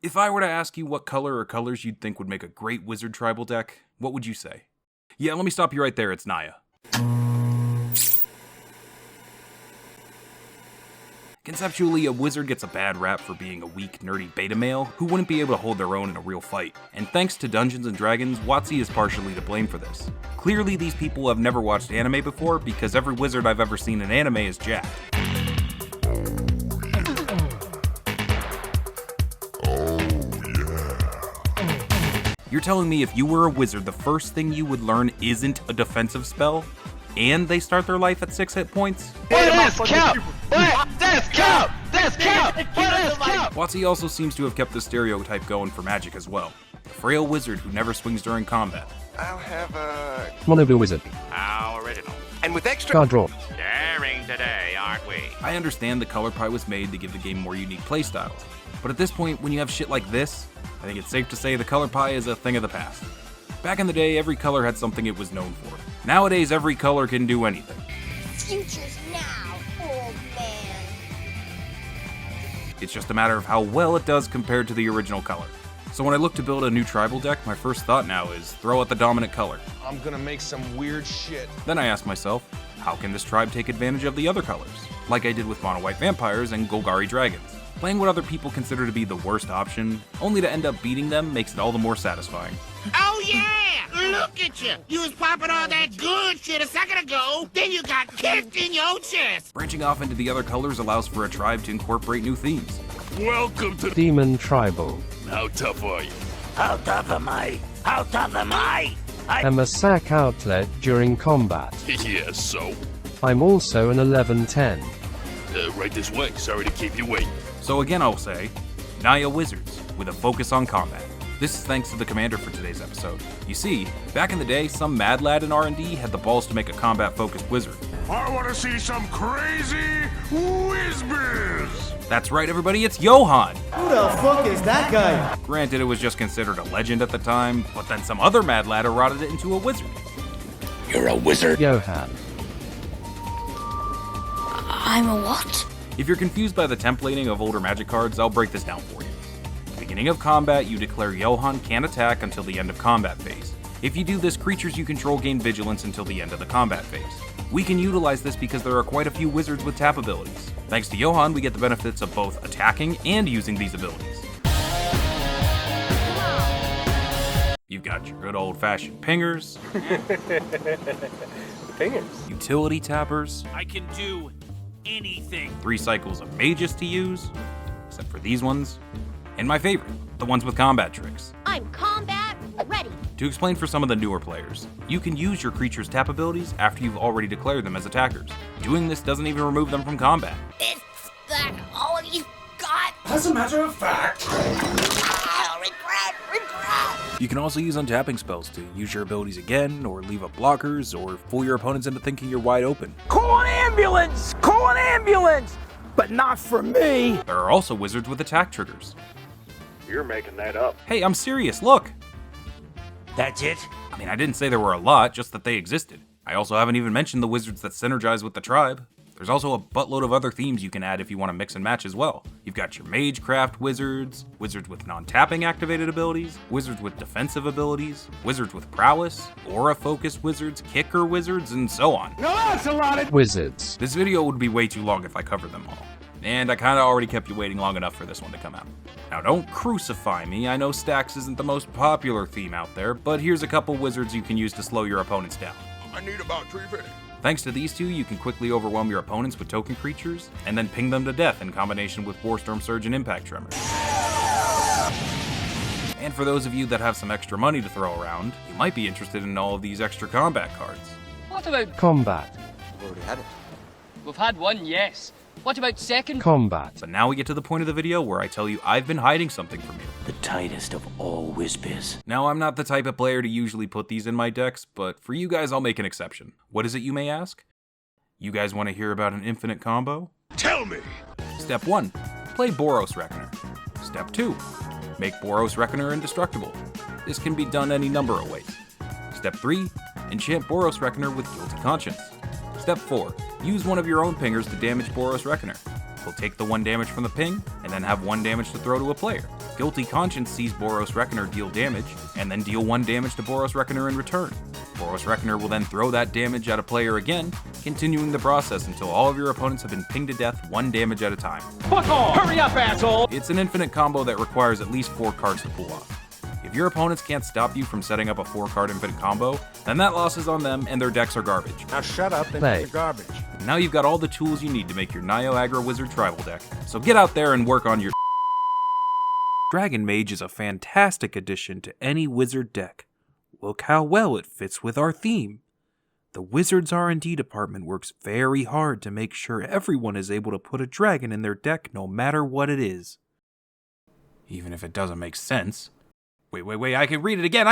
If I were to ask you what color or colors you'd think would make a great wizard tribal deck, what would you say? Yeah, let me stop you right there, it's Naya. Conceptually, a wizard gets a bad rap for being a weak, nerdy beta male who wouldn't be able to hold their own in a real fight. And thanks to Dungeons & Dragons, WotC is partially to blame for this. Clearly, these people have never watched anime before because every wizard I've ever seen in anime is jacked. You're telling me if you were a wizard, the first thing you would learn isn't a defensive spell? And they start their life at 6 hit points? WotC also seems to have kept the stereotype going for Magic as well. The frail wizard who never swings during combat. I'll have a... Mono blue wizard. How original. And with extra... Card draw. Daring today, aren't we? I understand the color pie was made to give the game more unique playstyles, but at this point, when you have shit like this, I think it's safe to say the color pie is a thing of the past. Back in the day, every color had something it was known for. Nowadays, every color can do anything. Future's now, old man. It's just a matter of how well it does compared to the original color. So when I look to build a new tribal deck, my first thought now is throw out the dominant color. I'm gonna make some weird shit. Then I ask myself, how can this tribe take advantage of the other colors? Like I did with mono white vampires and Golgari dragons. Playing what other people consider to be the worst option, only to end up beating them, makes it all the more satisfying. Oh yeah! Look at you! You was popping all that good shit a second ago, then you got kicked in your chest! Branching off into the other colors allows for a tribe to incorporate new themes. Welcome to Demon tribal. How tough are you? How tough am I? How tough am I? I'm a sack outlet during combat. Yeah, so? I'm also an 1110. Right this way. Sorry to keep you waiting. So again I'll say, Naya Wizards, with a focus on combat. This is thanks to the commander for today's episode. You see, back in the day, some mad lad in R&D had the balls to make a combat-focused wizard. I want to see some crazy Wiz Biz! That's right everybody, it's Johan! Who the fuck is that guy? Granted, it was just considered a legend at the time, but then some other mad lad eroded it into a wizard. You're a wizard. Johan. I'm a what? If you're confused by the templating of older Magic cards, I'll break this down for you. Beginning of combat, you declare Johan can't attack until the end of combat phase. If you do this, creatures you control gain vigilance until the end of the combat phase. We can utilize this because there are quite a few wizards with tap abilities. Thanks to Johan, we get the benefits of both attacking and using these abilities. You've got your good old-fashioned pingers. Pingers. Utility tappers. I can do anything. 3 cycles of mages to use, except for these ones. And my favorite, the ones with combat tricks. I'm combat ready. To explain for some of the newer players, you can use your creature's tap abilities after you've already declared them as attackers. Doing this doesn't even remove them from combat. Is that all you got? As a matter of fact... Regret. You can also use untapping spells to use your abilities again, or leave up blockers, or fool your opponents into thinking you're wide open. Call an ambulance! Call an ambulance! But not for me! There are also wizards with attack triggers. You're making that up. Hey, I'm serious, look! That's it? I mean, I didn't say there were a lot, just that they existed. I also haven't even mentioned the wizards that synergize with the tribe. There's also a buttload of other themes you can add if you want to mix and match as well. You've got your Magecraft wizards, wizards with non-tapping activated abilities, wizards with defensive abilities, wizards with prowess, aura-focused wizards, kicker wizards, and so on. Now that's a lot of... Wizards. This video would be way too long if I covered them all. And I kinda already kept you waiting long enough for this one to come out. Now don't crucify me, I know Stacks isn't the most popular theme out there, but here's a couple wizards you can use to slow your opponents down. I need about 350. Thanks to these two, you can quickly overwhelm your opponents with token creatures, and then ping them to death in combination with Warstorm Surge and Impact Tremor. And for those of you that have some extra money to throw around, you might be interested in all of these extra combat cards. What about Combat. We've already had it. We've had one, yes. What about second? Combat. But now we get to the point of the video where I tell you I've been hiding something from you. The tightest of all Wiz Biz. Now, I'm not the type of player to usually put these in my decks, but for you guys I'll make an exception. What is it, you may ask? You guys want to hear about an infinite combo? Tell me! Step 1. Play Boros Reckoner. Step 2. Make Boros Reckoner indestructible. This can be done any number of ways. Step 3. Enchant Boros Reckoner with Guilty Conscience. Step 4. Use one of your own pingers to damage Boros Reckoner. We'll take the 1 damage from the ping, and then have 1 damage to throw to a player. Guilty Conscience sees Boros Reckoner deal damage, and then deal 1 damage to Boros Reckoner in return. Boros Reckoner will then throw that damage at a player again, continuing the process until all of your opponents have been pinged to death 1 damage at a time. Fuck off! Hurry up, asshole! It's an infinite combo that requires at least 4 cards to pull off. If your opponents can't stop you from setting up a 4-card infinite combo, then that loss is on them and their decks are garbage. Now shut up and Play. eat the garbage. Now you've got all the tools you need to make your Nio Aggro Wizard tribal deck, so get out there and work on your Dragon Mage is a fantastic addition to any wizard deck. Look how well it fits with our theme. The Wizards R&D department works very hard to make sure everyone is able to put a dragon in their deck no matter what it is. Even if it doesn't make sense. Wait, I can read it again!